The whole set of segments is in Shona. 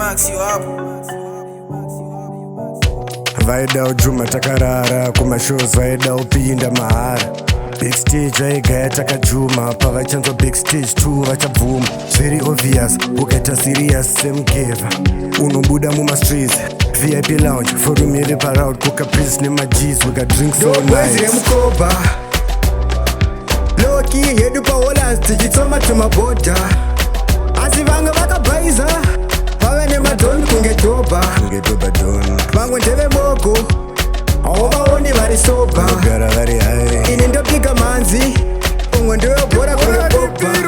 Max, you up? Vaida ujuma takarara kumashows vaida upinda mahara. Big stage vaigaya takajuma pavachanzwa big stage 2 vachabvuma. Very obvious ukaita serious semukeva unobuda mumastreets VIP lounge forumire paraud kukapeace nemajis wakadrink so nice. Remukoba loki hedu paholas tichitsoma tumaboda asi vanga vakabhaiza vave nemadhoni kunge dhoba vamwe ndeve mogo hauvaoni vari soba gara vari hai ini ndopika manzi umwe ndewebhora kunge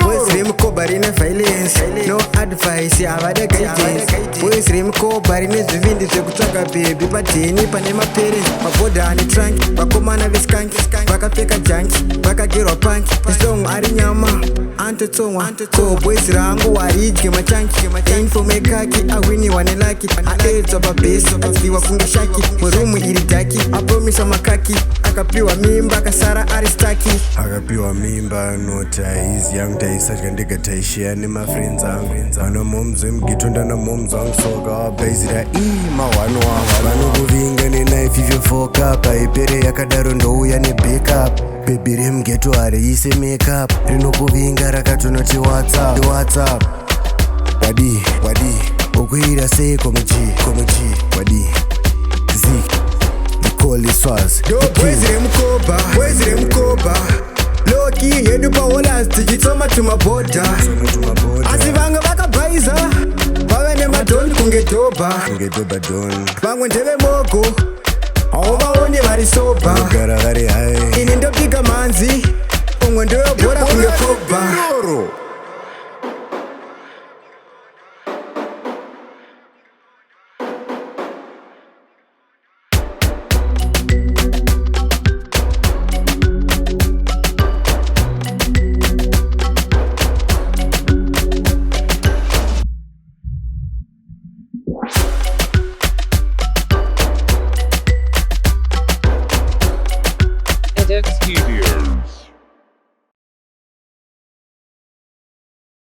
boys remukoba rine violence no advice havada guidance boys remukoba rine zvivindi zvekutsvaga bhebi padheni pane maperesi mabhodha ane trunk vakomana veskanki vakapfeka janki vakagerwa panki isong ari nyama antotsonwa ko boys rangu waridye machanki info mekaki awiniwa nelaki aedzwa pabhesi akafiwa kunge shaki murumu iri dhaki apromisa makaki akapiwa mimba akasara ari staki akapiwa mimba noti haizi yangu taisadya ndega taishea nemafriends angu vanomomzo emugito ndanamomzo angu soka wabhaizira mahwano avo vanokuvinga nenaife ivyofoka paipere yakadaro ndouya nebackup bhebi remugeto hariise makeup rinokuvinga rakatonoti whatsapp wadi ukuira sei komuji wadi zik ikoliswas boys remukoba loki hedu paholas tichitsoma tumaboda asi vanga vakabhaiza vave nemadhoni kunge dhoba vamwe ndeve mogo hauvaoni vari soba gara vari hai ini ndopika manzi umwe ndewebhora kunge koba.